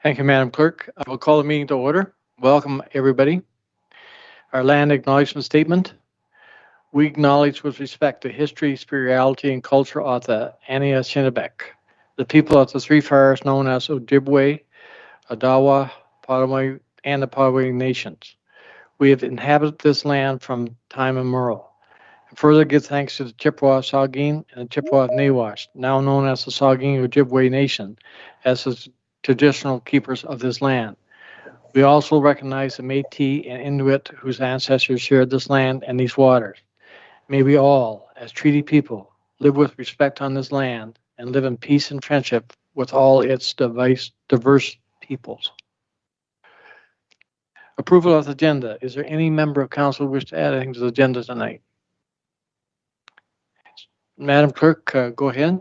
Thank you, Madam Clerk. I will call the meeting to order. Welcome, everybody. Our land acknowledgement statement. We acknowledge with respect the history, spirituality, and culture of the Anishinaabe, the people of the three fires known as Ojibwe, Odawa, Potawatomi, and the Potawatomi nations. We have inhabited this land from time immemorial. And further give thanks to the Chippewa Saugeen and the Chippewa Nawash, now known as the Saugeen Ojibwe Nation, as the traditional keepers of this land. We also recognize the Métis and Inuit whose ancestors shared this land and these waters. May we all, as treaty people, live with respect on this land and live in peace and friendship with all its diverse peoples. Approval of the agenda. Is there any member of council who wish to add anything to the agenda tonight? Madam Clerk, go ahead.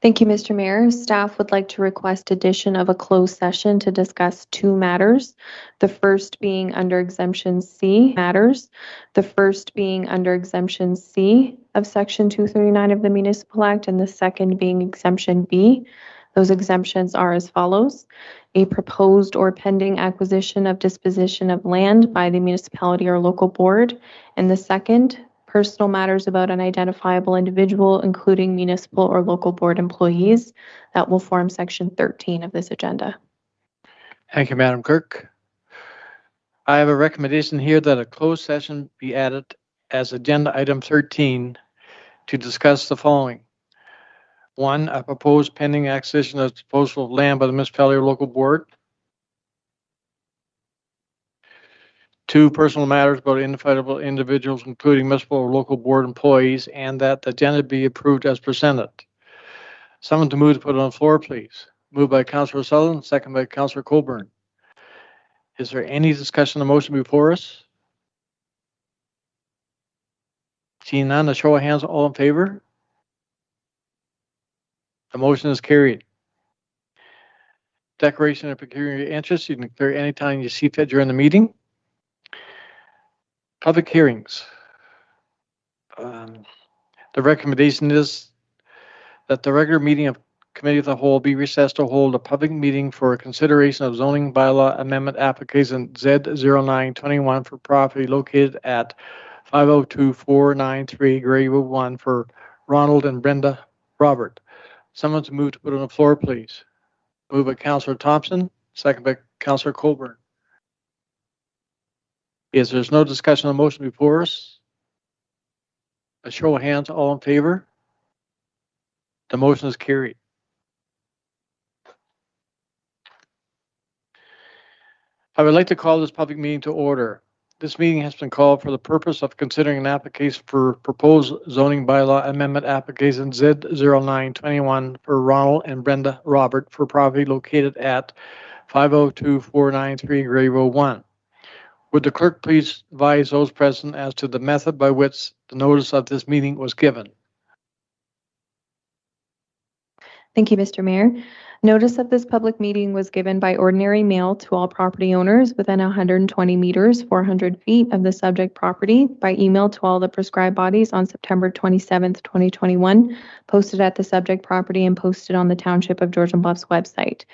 Thank you, Mr. Mayor. Staff would like to request addition of a closed session to discuss two matters. The first being under Exemption C of Section 239 of the Municipal Act, and the second being Exemption B. Those exemptions are as follows: a proposed or pending acquisition of disposition of land by the municipality or local board, and the second, personal matters about an identifiable individual, including municipal or local board employees. That will form Section 13 of this agenda. Thank you, Madam Clerk. I have a recommendation here that a closed session be added as agenda item 13 to discuss the following. 1, a proposed pending acquisition of disposal of land by the municipality or local board. 2, personal matters about identifiable individuals, including municipal or local board employees, and that the agenda be approved as presented. Someone to move to put it on the floor, please. Moved by Councillor Sutherland, second by Councillor Colburn. Is there any discussion on the motion before us? Seeing none, a show of hands, all in favor? The motion is carried. Declaration of pecuniary interest, you can declare anytime you see fit during the meeting. Public hearings. The recommendation is that the regular meeting of Committee of the Whole be recessed to hold a public meeting for consideration of zoning bylaw amendment application Z0921 for property located at 502493 Gray Road 1 for Ronald and Brenda Robert. Someone to move to put on the floor, please. Moved by Councillor Thompson, second by Councillor Colburn. There's no discussion on the motion before us? A show of hands, all in favor? The motion is carried. I would like to call this public meeting to order. This meeting has been called for the purpose of considering an application for proposed zoning bylaw amendment application Z0921 for Ronald and Brenda Robert for property located at 502493 Gray Road 1. Would the clerk please advise those present as to the method by which the notice of this meeting was given? Thank you, Mr. Mayor. Notice of this public meeting was given by ordinary mail to all property owners within 120 meters, 400 feet of the subject property, by email to all the prescribed bodies on September 27th, 2021, posted at the subject property and posted on the Township of Georgian Bluffs website.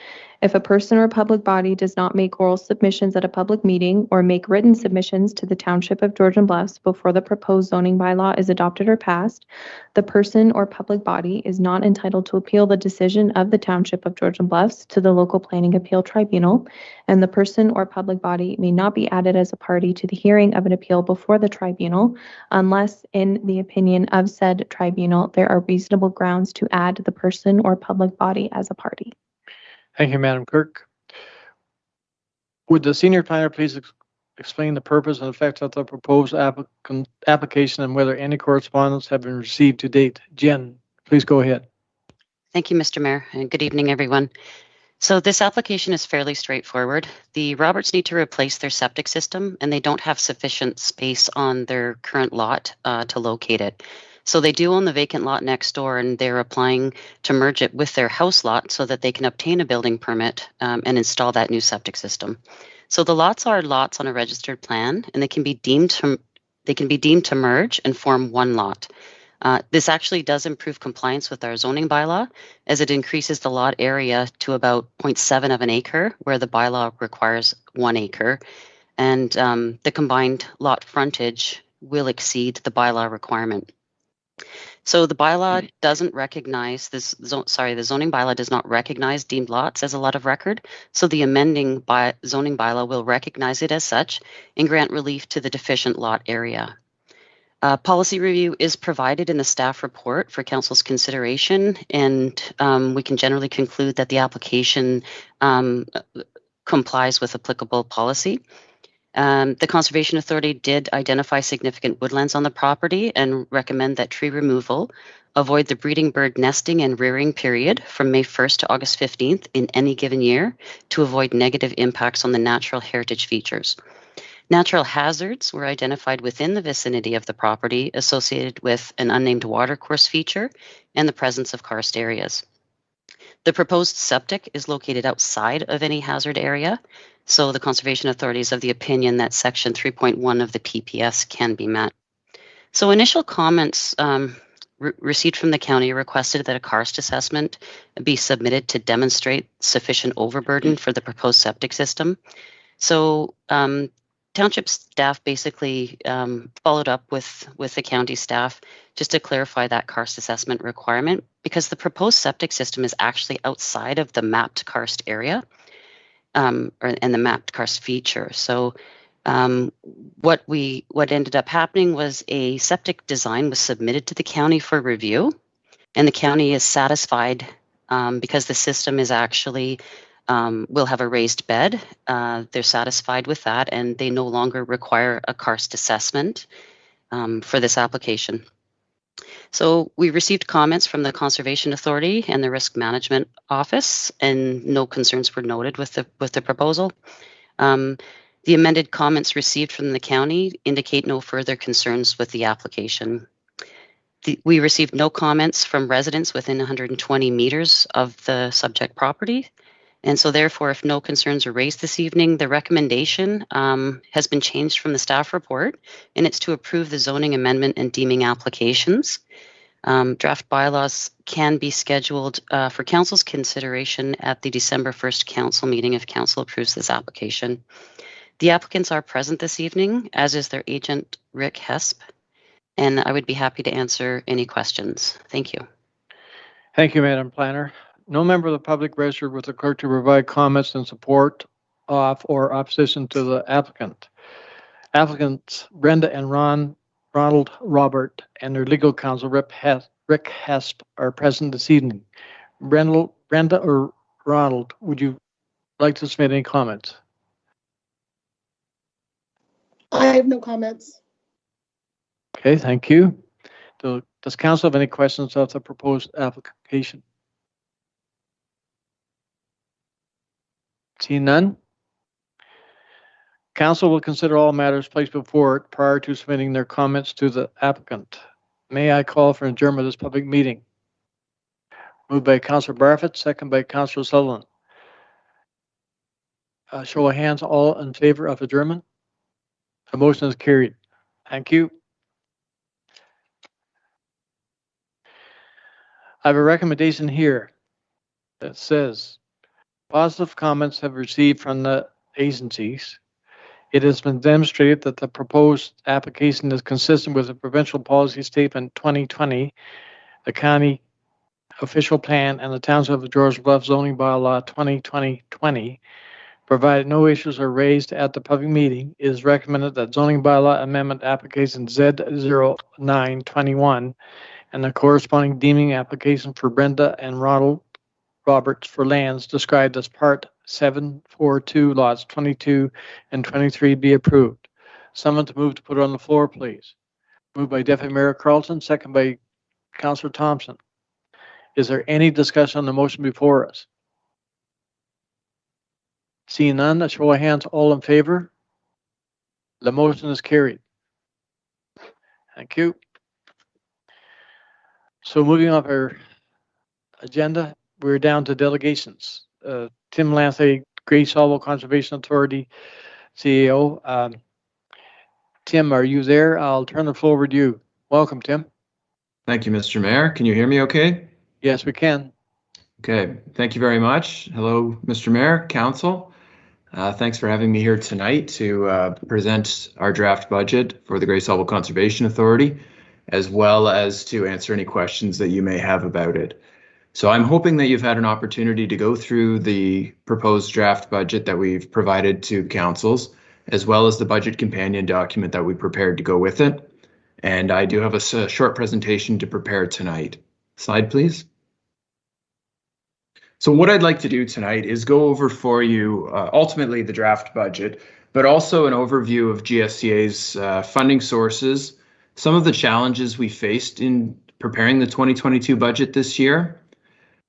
If a person or public body does not make oral submissions at a public meeting or make written submissions to the Township of Georgian Bluffs before the proposed zoning bylaw is adopted or passed, the person or public body is not entitled to appeal the decision of the Township of Georgian Bluffs to the local planning appeal tribunal, and the person or public body may not be added as a party to the hearing of an appeal before the tribunal unless, in the opinion of said tribunal, there are reasonable grounds to add the person or public body as a party. Thank you, Madam Clerk. Would the senior planner please explain the purpose and effects of the proposed application and whether any correspondence have been received to date? Jen, please go ahead. Thank you, Mr. Mayor, and good evening, everyone. So this application is fairly straightforward. The Roberts need to replace their septic system, and they don't have sufficient space on their current lot to locate it. So they do own the vacant lot next door, and they're applying to merge it with their house lot so that they can obtain a building permit and install that new septic system. So the lots are lots on a registered plan, and they can be deemed to merge and form one lot. This actually does improve compliance with our zoning bylaw, as it increases the lot area to about 0.7 of an acre, where the bylaw requires 1 acre. And the combined lot frontage will exceed the bylaw requirement. So the bylaw doesn't recognize this. The zoning bylaw does not recognize deemed lots as a lot of record. So the amending zoning bylaw will recognize it as such and grant relief to the deficient lot area. Policy review is provided in the staff report for council's consideration, and we can generally conclude that the application complies with applicable policy. The Conservation Authority did identify significant woodlands on the property and recommend that tree removal avoid the breeding bird nesting and rearing period from May 1st to August 15th in any given year to avoid negative impacts on the natural heritage features. Natural hazards were identified within the vicinity of the property associated with an unnamed watercourse feature and the presence of karst areas. The proposed septic is located outside of any hazard area, so the Conservation Authority is of the opinion that Section 3.1 of the PPS can be met. So initial comments received from the county requested that a karst assessment be submitted to demonstrate sufficient overburden for the proposed septic system. So township staff basically followed up with the county staff just to clarify that karst assessment requirement, because the proposed septic system is actually outside of the mapped karst area and the mapped karst feature. So what ended up happening was a septic design was submitted to the county for review, and the county is satisfied because the system is actually will have a raised bed. They're satisfied with that, and they no longer require a karst assessment for this application. So we received comments from the Conservation Authority and the Risk Management Office, and no concerns were noted with the proposal. The amended comments received from the county indicate no further concerns with the application. We received no comments from residents within 120 meters of the subject property. And so therefore, if no concerns are raised this evening, the recommendation has been changed from the staff report, and it's to approve the zoning amendment and deeming applications. Draft bylaws can be scheduled for council's consideration at the December 1st council meeting if council approves this application. The applicants are present this evening, as is their agent, Rick Hesp, and I would be happy to answer any questions. Thank you. Thank you, Madam Planner. No member of the public registered with the clerk to provide comments in support of or opposition to the applicant. Applicants Brenda and Ronald Robert and their legal counsel, Rick Hesp, are present this evening. Brenda or Ronald, would you like to submit any comments? I have no comments. Okay, thank you. Does council have any questions of the proposed application? Seeing none, council will consider all matters placed before it prior to submitting their comments to the applicant. May I call for adjournment of this public meeting? Moved by Councillor Barfoot, second by Councillor Sutherland. Show of hands, all in favor of adjournment. The motion is carried. Thank you. I have a recommendation here that says positive comments have received from the agencies. It has been demonstrated that the proposed application is consistent with the Provincial Policy Statement 2020, the County Official Plan, and the Township of George Bluff Zoning Bylaw 2020. Provided no issues are raised at the public meeting, it is recommended that Zoning Bylaw Amendment Application Z0921 and the corresponding deeming application for Brenda and Ronald Roberts for lands described as Part 742, Lots 22 and 23 be approved. Someone to move to put it on the floor, please. Moved by Deputy Mayor Carlton, second by Councillor Thompson. Is there any discussion on the motion before us? Seeing none, a show of hands, all in favor. The motion is carried. Thank you. So moving off our agenda, we're down to delegations. Tim Lanthony, Great Solwell Conservation Authority CEO. Tim, are you there? I'll turn the floor over to you. Welcome, Tim. Thank you, Mr. Mayor. Can you hear me okay? Yes, we can. Okay, thank you very much. Hello, Mr. Mayor, Council. Thanks for having me here tonight to present our draft budget for the Grace Hubble Conservation Authority, as well as to answer any questions that you may have about it. So I'm hoping that you've had an opportunity to go through the proposed draft budget that we've provided to councils, as well as the budget companion document that we prepared to go with it. And I do have a short presentation to prepare tonight. Slide, please. So what I'd like to do tonight is go over for you ultimately the draft budget, but also an overview of GSCA's funding sources, some of the challenges we faced in preparing the 2022 budget this year,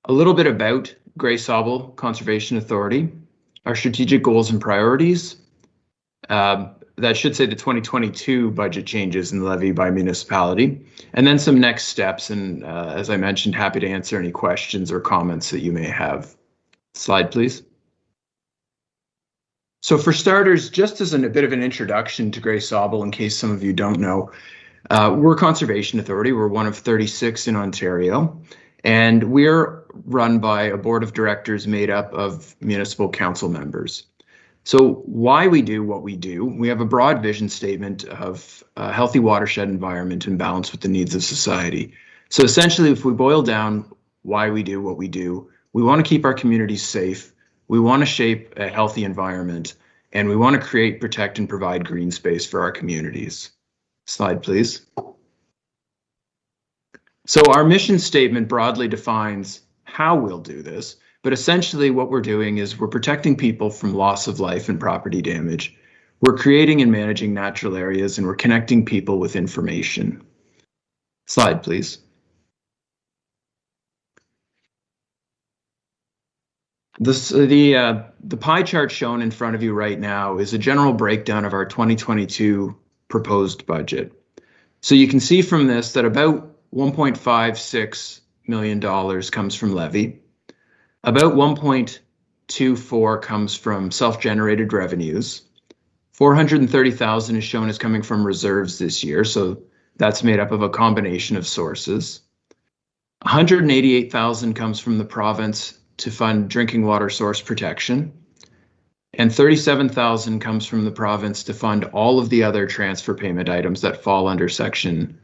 a little bit about Grace Hubble Conservation Authority, our strategic goals and priorities, that should say the 2022 budget changes in the levy by municipality, and then some next steps. And as I mentioned, happy to answer any questions or comments that you may have. Slide, please. So for starters, just as a bit of an introduction to Grace Hubble, in case some of you don't know, we're a conservation authority. We're one of 36 in Ontario, and we're run by a board of directors made up of municipal council members. So why we do what we do, we have a broad vision statement of a healthy watershed environment in balance with the needs of society. So essentially, if we boil down why we do what we do, we want to keep our communities safe, we want to shape a healthy environment, and we want to create, protect, and provide green space for our communities. Slide, please. So our mission statement broadly defines how we'll do this. But essentially what we're doing is we're protecting people from loss of life and property damage. We're creating and managing natural areas, and we're connecting people with information. Slide, please. The pie chart shown in front of you right now is a general breakdown of our 2022 proposed budget. So you can see from this that about $1.56 million comes from levy. About 1.24 comes from self-generated revenues. 430,000 is shown as coming from reserves this year, so that's made up of a combination of sources. 188,000 comes from the province to fund drinking water source protection, and 37,000 comes from the province to fund all of the other transfer payment items that fall under Section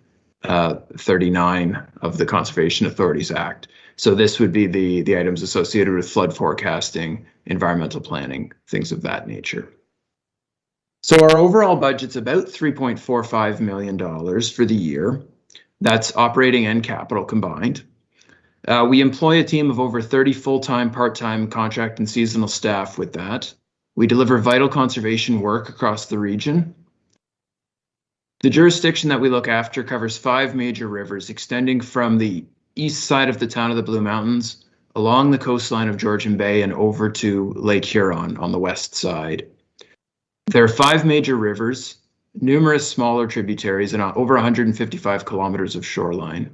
39 of the Conservation Authorities Act. So this would be the items associated with flood forecasting, environmental planning, things of that nature. So our overall budget's about $3.45 million for the year. That's operating and capital combined. We employ a team of over 30 full-time, part-time, contract, and seasonal staff with that. We deliver vital conservation work across the region. The jurisdiction that we look after covers 5 major rivers extending from the east side of the town of the Blue Mountains, along the coastline of Georgian Bay, and over to Lake Huron on the west side. There are 5 major rivers, numerous smaller tributaries, and over 155 kilometers of shoreline.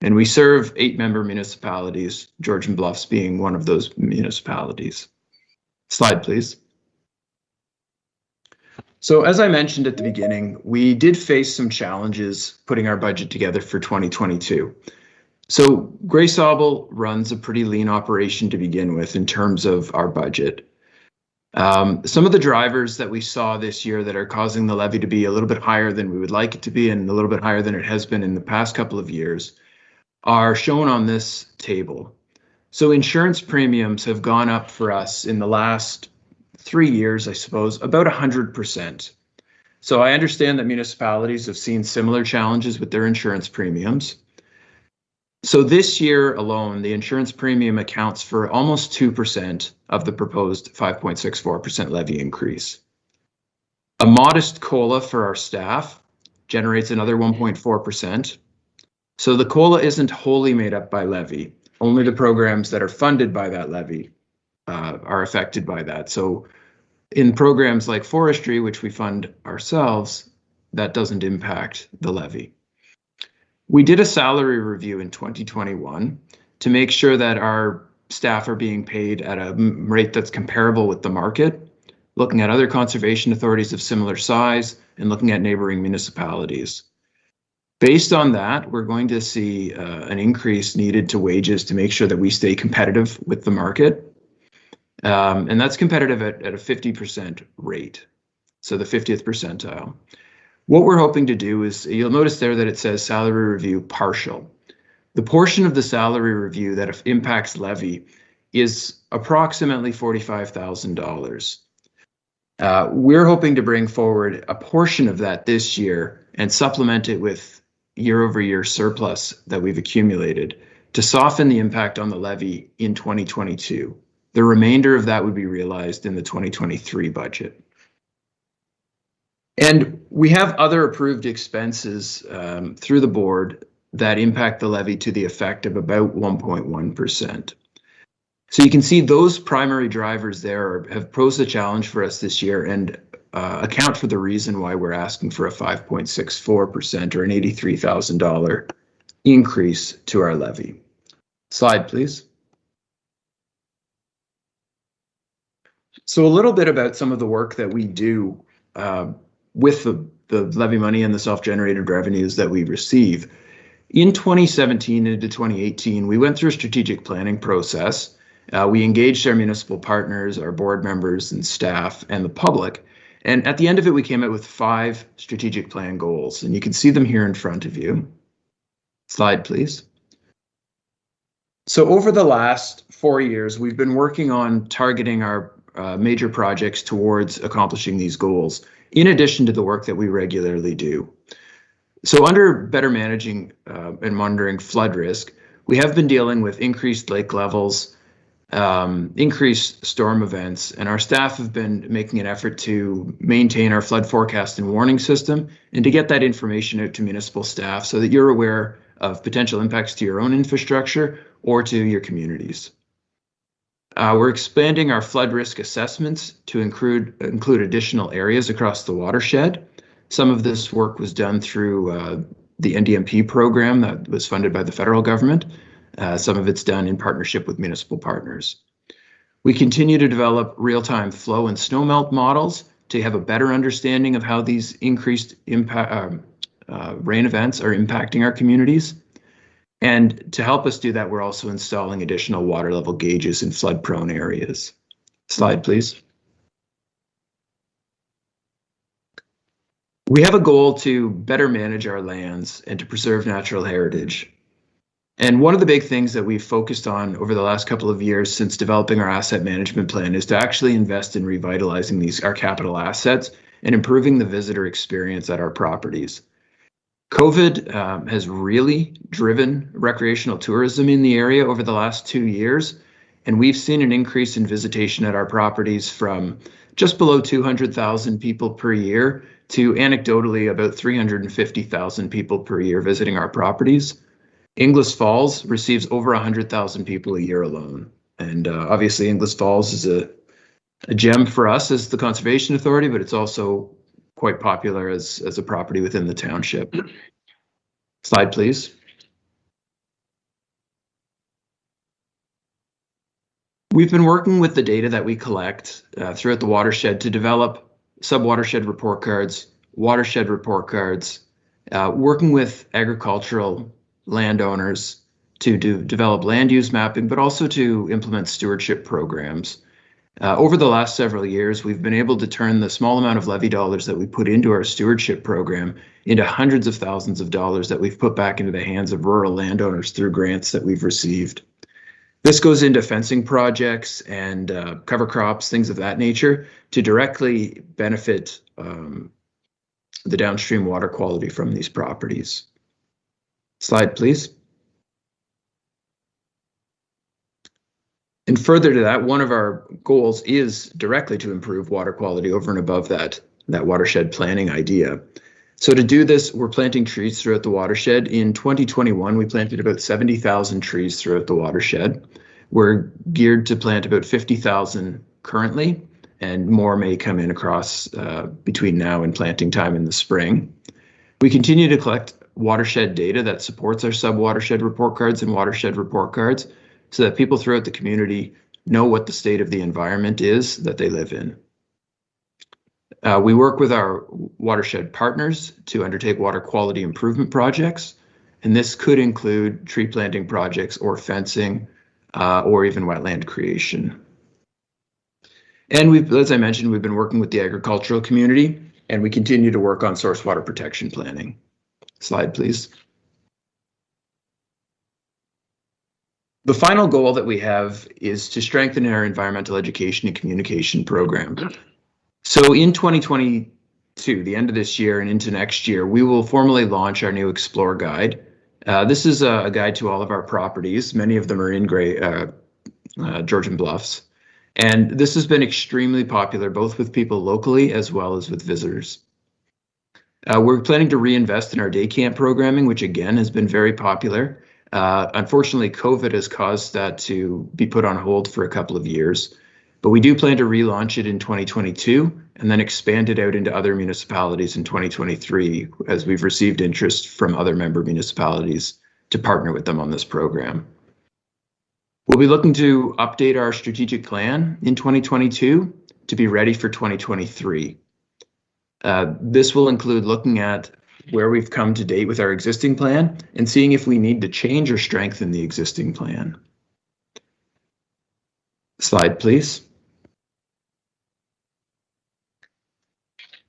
And we serve 8 member municipalities, Georgian Bluffs being one of those municipalities. Slide, please. So as I mentioned at the beginning, we did face some challenges putting our budget together for 2022. So Grace Hubble runs a pretty lean operation to begin with in terms of our budget. Some of the drivers that we saw this year that are causing the levy to be a little bit higher than we would like it to be and a little bit higher than it has been in the past couple of years are shown on this table. So insurance premiums have gone up for us in the last 3 years, I suppose, about 100%. So I understand that municipalities have seen similar challenges with their insurance premiums. So this year alone, the insurance premium accounts for almost 2% of the proposed 5.64% levy increase. A modest COLA for our staff generates another 1.4%. So the COLA isn't wholly made up by levy. Only the programs that are funded by that levy are affected by that. So in programs like forestry, which we fund ourselves, that doesn't impact the levy. We did a salary review in 2021 to make sure that our staff are being paid at a rate that's comparable with the market, looking at other conservation authorities of similar size and looking at neighboring municipalities. Based on that, we're going to see an increase needed to wages to make sure that we stay competitive with the market. And that's competitive at a 50% rate, so the 50th percentile. What we're hoping to do is, you'll notice there that it says salary review partial. The portion of the salary review that impacts levy is approximately $45,000. We're hoping to bring forward a portion of that this year and supplement it with year-over-year surplus that we've accumulated to soften the impact on the levy in 2022. The remainder of that would be realized in the 2023 budget. And we have other approved expenses through the board that impact the levy to the effect of about 1.1%. So you can see those primary drivers there have posed a challenge for us this year and account for the reason why we're asking for a 5.64% or an $83,000 increase to our levy. Slide, please. So a little bit about some of the work that we do with the levy money and the self-generated revenues that we receive. In 2017 into 2018, we went through a strategic planning process. We engaged our municipal partners, our board members and staff, and the public. And at the end of it, we came out with 5 strategic plan goals, and you can see them here in front of you. Slide, please. So over the last 4 years, we've been working on targeting our major projects towards accomplishing these goals, in addition to the work that we regularly do. So under better managing and monitoring flood risk, we have been dealing with increased lake levels, increased storm events, and our staff have been making an effort to maintain our flood forecast and warning system and to get that information out to municipal staff so that you're aware of potential impacts to your own infrastructure or to your communities. We're expanding our flood risk assessments to include additional areas across the watershed. Some of this work was done through the NDMP program that was funded by the federal government. Some of it's done in partnership with municipal partners. We continue to develop real-time flow and snowmelt models to have a better understanding of how these increased rain events are impacting our communities. And to help us do that, we're also installing additional water level gauges in flood-prone areas. Slide, please. We have a goal to better manage our lands and to preserve natural heritage. And one of the big things that we've focused on over the last couple of years since developing our asset management plan is to actually invest in revitalizing our capital assets and improving the visitor experience at our properties. COVID has really driven recreational tourism in the area over the last 2 years, and we've seen an increase in visitation at our properties from just below 200,000 people per year to anecdotally about 350,000 people per year visiting our properties. Inglis Falls receives over 100,000 people a year alone. And obviously Inglis Falls is a gem for us as the Conservation Authority, but it's also quite popular as a property within the township. Slide, please. We've been working with the data that we collect throughout the watershed to develop sub-watershed report cards, watershed report cards, working with agricultural landowners to develop land use mapping, but also to implement stewardship programs. Over the last several years, we've been able to turn the small amount of levy dollars that we put into our stewardship program into hundreds of thousands of dollars that we've put back into the hands of rural landowners through grants that we've received. This goes into fencing projects and cover crops, things of that nature, to directly benefit the downstream water quality from these properties. Slide, please. And further to that, one of our goals is directly to improve water quality over and above that watershed planning idea. So to do this, we're planting trees throughout the watershed. In 2021, we planted about 70,000 trees throughout the watershed. We're geared to plant about 50,000 currently, and more may come in across between now and planting time in the spring. We continue to collect watershed data that supports our sub-watershed report cards and watershed report cards so that people throughout the community know what the state of the environment is that they live in. We work with our watershed partners to undertake water quality improvement projects, and this could include tree planting projects or fencing or even wetland creation. And as I mentioned, we've been working with the agricultural community, and we continue to work on source water protection planning. Slide, please. The final goal that we have is to strengthen our environmental education and communication program. So in 2022, the end of this year and into next year, we will formally launch our new Explore Guide. This is a guide to all of our properties. Many of them are in Georgian Bluffs. And this has been extremely popular, both with people locally as well as with visitors. We're planning to reinvest in our day camp programming, which again has been very popular. Unfortunately, COVID has caused that to be put on hold for a couple of years, but we do plan to relaunch it in 2022 and then expand it out into other municipalities in 2023 as we've received interest from other member municipalities to partner with them on this program. We'll be looking to update our strategic plan in 2022 to be ready for 2023. This will include looking at where we've come to date with our existing plan and seeing if we need to change or strengthen the existing plan. Slide, please.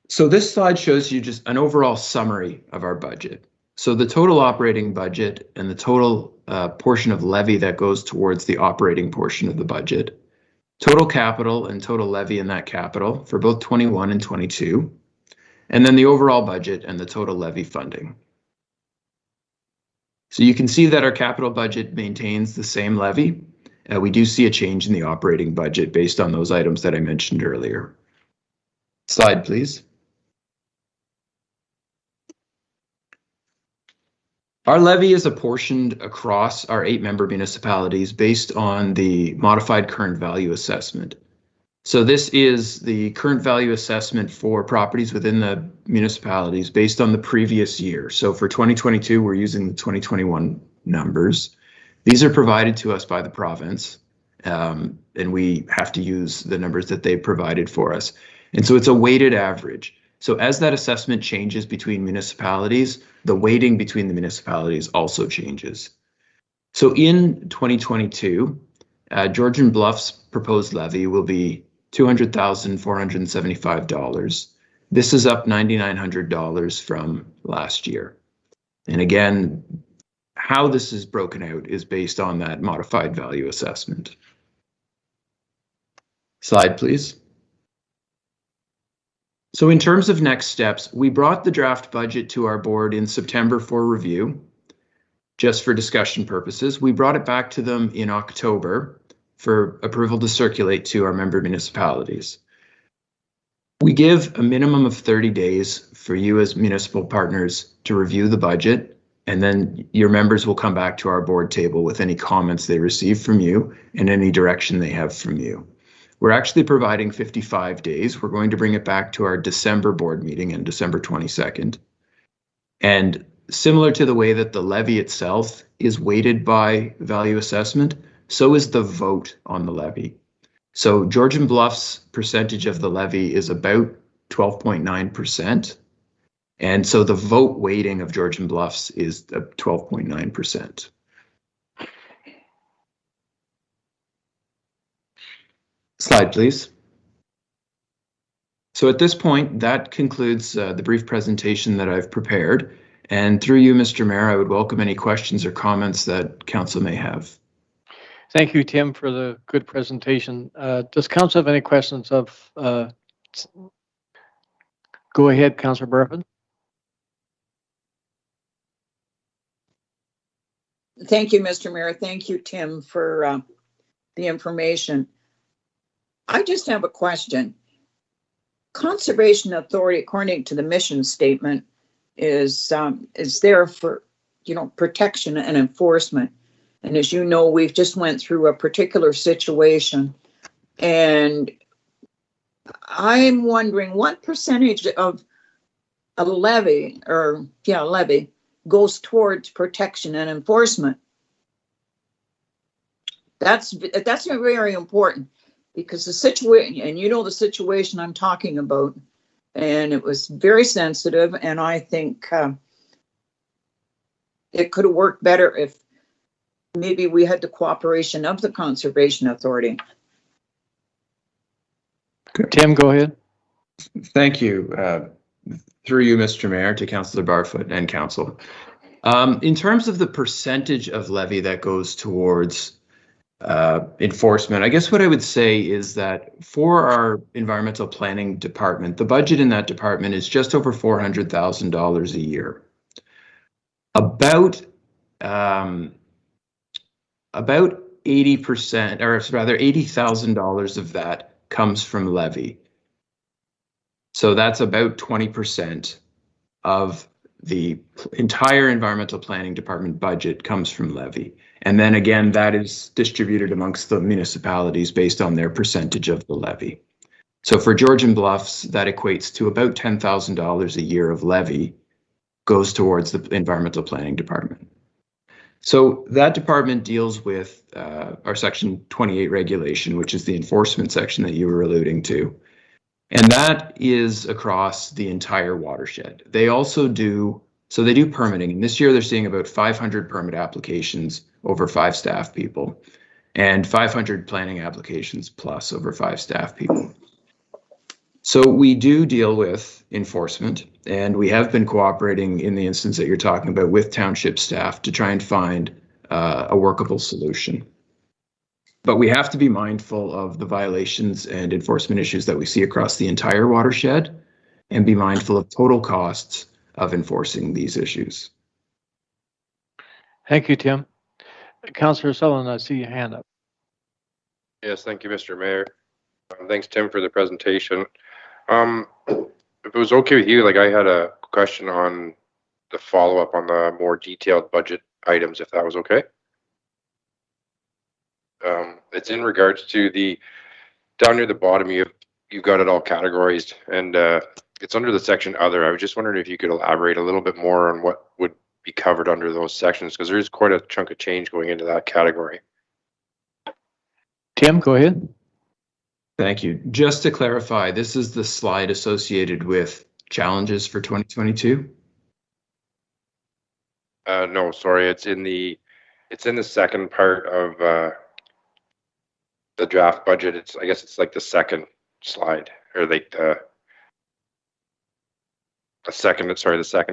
So this slide shows you just an overall summary of our budget. So the total operating budget and the total portion of levy that goes towards the operating portion of the budget, total capital and total levy in that capital for both 21 and 22, and then the overall budget and the total levy funding. So you can see that our capital budget maintains the same levy. We do see a change in the operating budget based on those items that I mentioned earlier. Slide, please. Our levy is apportioned across our 8 member municipalities based on the modified current value assessment. So this is the current value assessment for properties within the municipalities based on the previous year. So for 2022, we're using the 2021 numbers. These are provided to us by the province, and we have to use the numbers that they provided for us. And so it's a weighted average. So as that assessment changes between municipalities, the weighting between the municipalities also changes. So in 2022, Georgian Bluff's proposed levy will be $200,475. This is up $9,900 from last year. And again, how this is broken out is based on that modified value assessment. Slide, please. So in terms of next steps, we brought the draft budget to our board in September for review, just for discussion purposes. We brought it back to them in October for approval to circulate to our member municipalities. We give a minimum of 30 days for you as municipal partners to review the budget, and then your members will come back to our board table with any comments they receive from you and any direction they have from you. We're actually providing 55 days. We're going to bring it back to our December board meeting on December 22nd. And similar to the way that the levy itself is weighted by value assessment, so is the vote on the levy. So Georgian Bluff's percentage of the levy is about 12.9%. And so the vote weighting of Georgian Bluffs is 12.9%. Slide, please. So at this point, that concludes the brief presentation that I've prepared. And through you, Mr. Mayor, I would welcome any questions or comments that council may have. Thank you, Tim, for the good presentation. Does council have any questions of, go ahead, Councillor Burford. Thank you, Mr. Mayor. Thank you, Tim, for the information. I just have a question. Conservation Authority, according to the mission statement, is there for, protection and enforcement. And as you know, we've just went through a particular situation, and I'm wondering what percentage of a levy goes towards protection and enforcement. That's very important, because the situation, and the situation I'm talking about, and it was very sensitive, and I think it could have worked better if maybe we had the cooperation of the Conservation Authority. Tim, go ahead. Thank you. Through you, Mr. Mayor, to Councillor Barfoot and Council. In terms of the percentage of levy that goes towards enforcement, I guess what I would say is that for our environmental planning department, the budget in that department is just over $400,000 a year. About 80%, or rather $80,000 of that comes from levy. So that's about 20% of the entire environmental planning department budget comes from levy. And then again, that is distributed amongst the municipalities based on their percentage of the levy. So for Georgian Bluffs, that equates to about $10,000 a year of levy goes towards the environmental planning department. So that department deals with our Section 28 regulation, which is the enforcement section that you were alluding to. And that is across the entire watershed. They also do, so they do permitting. And this year they're seeing about 500 permit applications over 5 staff people and 500 planning applications plus over 5 staff people. So we do deal with enforcement, and we have been cooperating in the instance that you're talking about with township staff to try and find a workable solution. But we have to be mindful of the violations and enforcement issues that we see across the entire watershed and be mindful of total costs of enforcing these issues. Thank you, Tim. Councillor Sullivan, I see your hand up. Yes, thank you, Mr. Mayor. Thanks, Tim, for the presentation. If it was okay with you, like I had a question on the follow-up on the more detailed budget items, if that was okay. It's in regards to the down near the bottom. You've got it all categorized, and it's under the section other. I was just wondering if you could elaborate a little bit more on what would be covered under those sections, because there is quite a chunk of change going into that category. Tim, go ahead. Thank you. Just to clarify, this is the slide associated with challenges for 2022. No, sorry, it's in the second part of the draft budget. I guess it's like the second slide, or like the second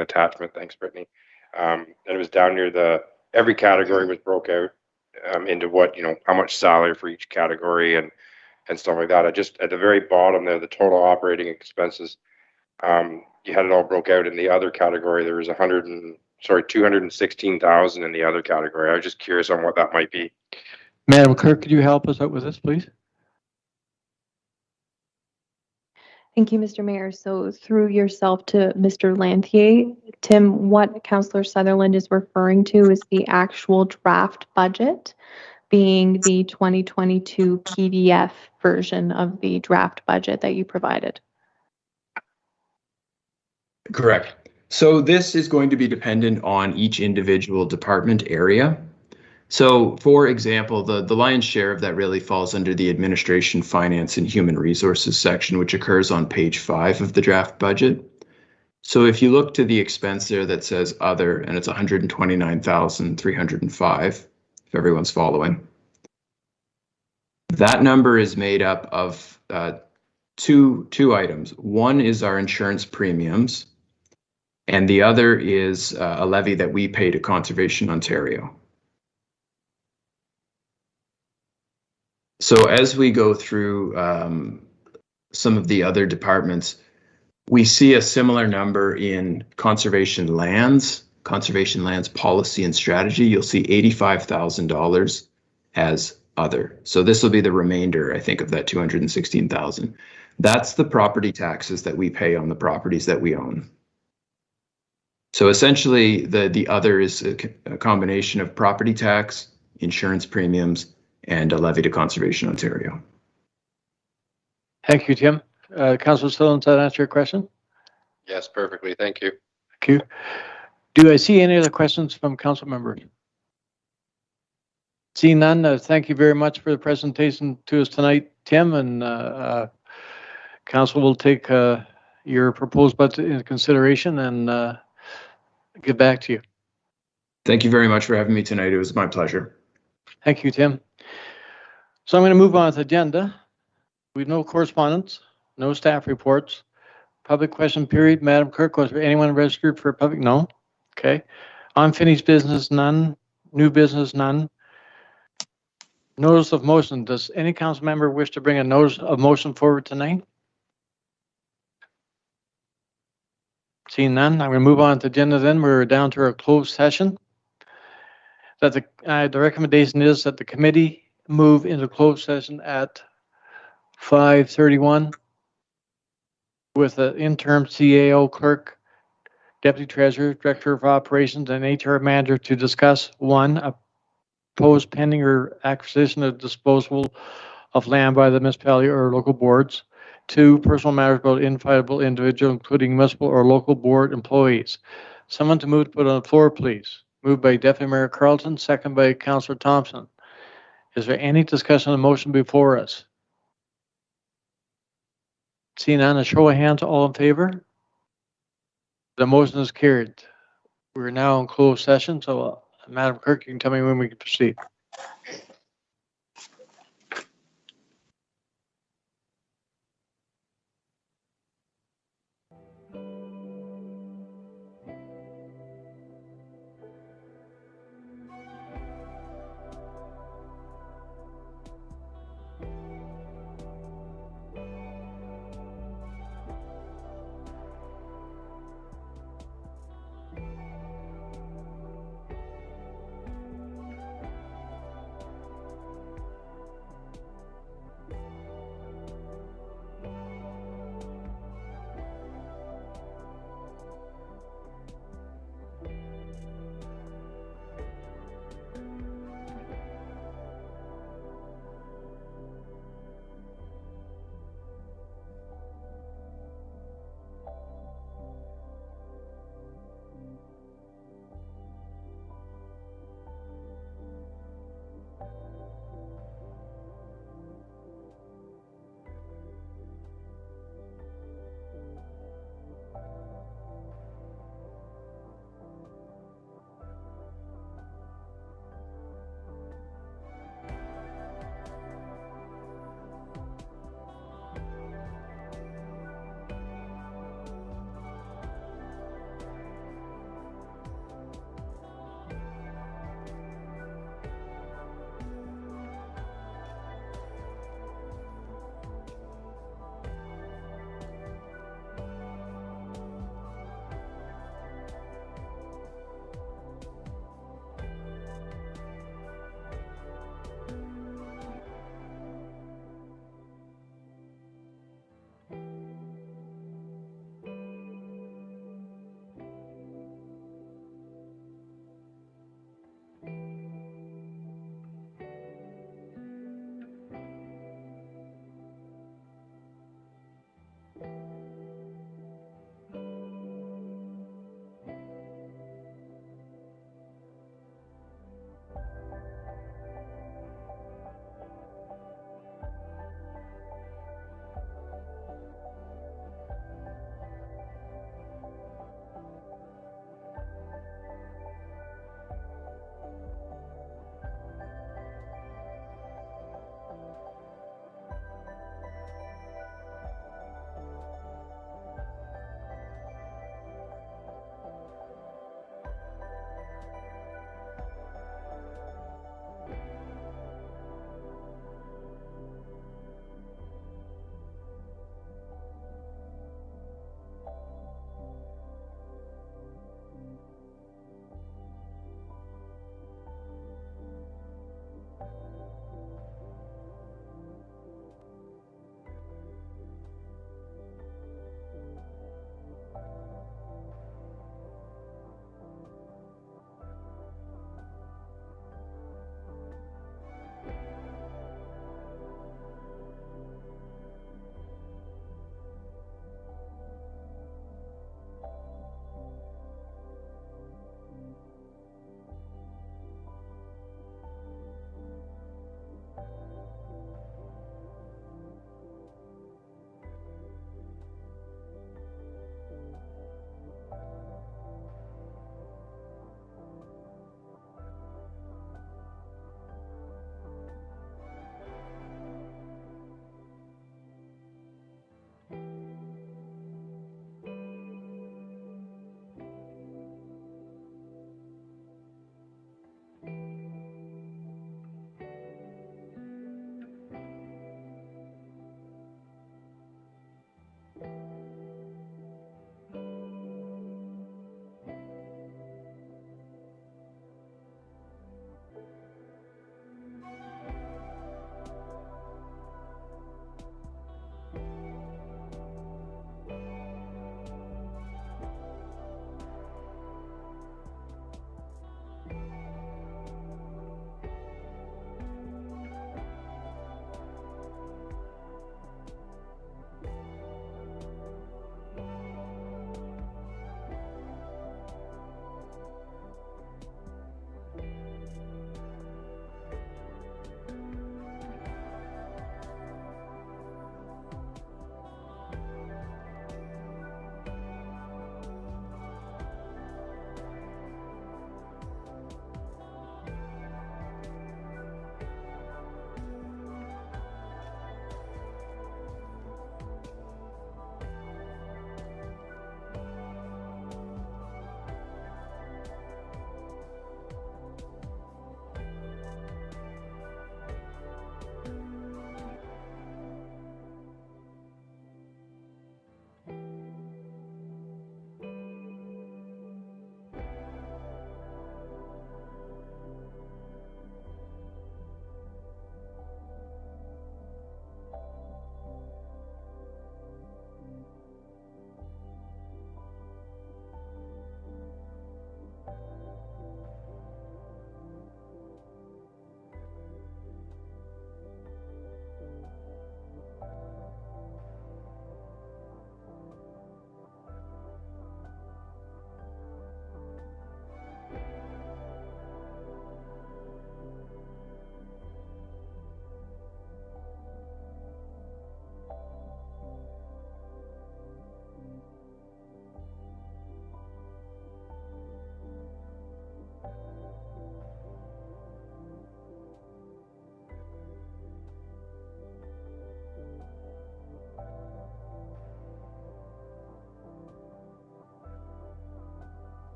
attachment. Thanks, Brittany. And it was down near every category was broke out into what, how much salary for each category and stuff like that. I just, at the very bottom there, the total operating expenses, you had it all broke out in the other category. There was 216,000 in the other category. I was just curious on what that might be. Madam Clerk, could you help us out with this, please? Thank you, Mr. Mayor. So through yourself to Mr. Lanthier, Tim, what Councillor Sutherland is referring to is the actual draft budget, being the 2022 PDF version of the draft budget that you provided. Correct. So this is going to be dependent on each individual department area. So for example, the lion's share of that really falls under the Administration, Finance and Human Resources section, which occurs on page 5 of the draft budget. So if you look to the expense there that says other, and it's 129,305, if everyone's following. That number is made up of two items. One is our insurance premiums, and the other is a levy that we pay to Conservation Ontario. So as we go through some of the other departments, we see a similar number in conservation lands policy and strategy. You'll see $85,000 as other. So this will be the remainder, I think, of that 216,000. That's the property taxes that we pay on the properties that we own. So essentially, the other is a combination of property tax, insurance premiums, and a levy to Conservation Ontario. Thank you, Tim. Councillor Sullivan, does that answer your question? Yes, perfectly. Thank you. Thank you. Do I see any other questions from council members? See none. Thank you very much for the presentation to us tonight, Tim, and council will take your your proposed budget into consideration and get back to you. Thank you very much for having me tonight. It was my pleasure. Thank you, Tim. So I'm going to move on to the agenda. We have no correspondence, no staff reports, public question period. Madam Clerk, was there anyone registered for public? No. Okay. Unfinished business, none. New business, none. Notice of motion. Does any council member wish to bring a notice of motion forward tonight? Seeing none, I'm going to move on to the agenda then. We're down to our closed session. That the recommendation is that the committee move into closed session at 5:31 with the interim CAO clerk, deputy treasurer, director of operations, and HR manager to discuss 1, proposed pending or acquisition or disposal of land by the municipality or local boards. 2, personal matters about identifiable individual, including municipal or local board employees. Someone to move to put on the floor, please. Moved by Deputy Mayor Carlton, second by Councillor Thompson. Is there any discussion on the motion before us? Seeing none, a show of hands, all in favor? The motion is carried. We're now in closed session, so Madam Clerk, you can tell me when we can proceed.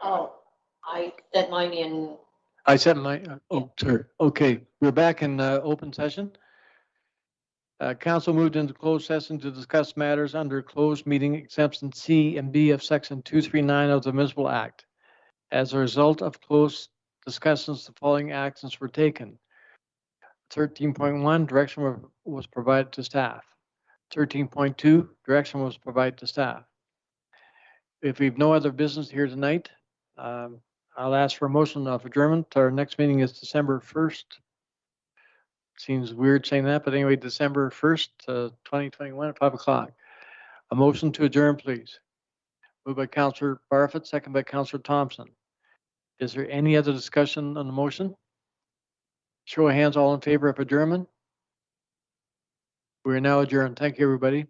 Oh, I sent mine in. I sent my, oh, sorry. Okay, we're back in open session. Council moved into closed session to discuss matters under closed meeting exemption C and B of section 239 of the Municipal Act. As a result of closed discussions, the following actions were taken. 13.1, direction was provided to staff. 13.2, direction was provided to staff. If we've no other business here tonight, I'll ask for a motion of adjournment. Our next meeting is December 1st. Seems weird saying that, but anyway, December 1st, 2021 at 5 o'clock. A motion to adjourn, please. Moved by Councillor Barfoot, second by Councillor Thompson. Is there any other discussion on the motion? Show of hands, all in favor of adjournment. We are now adjourned. Thank you, everybody.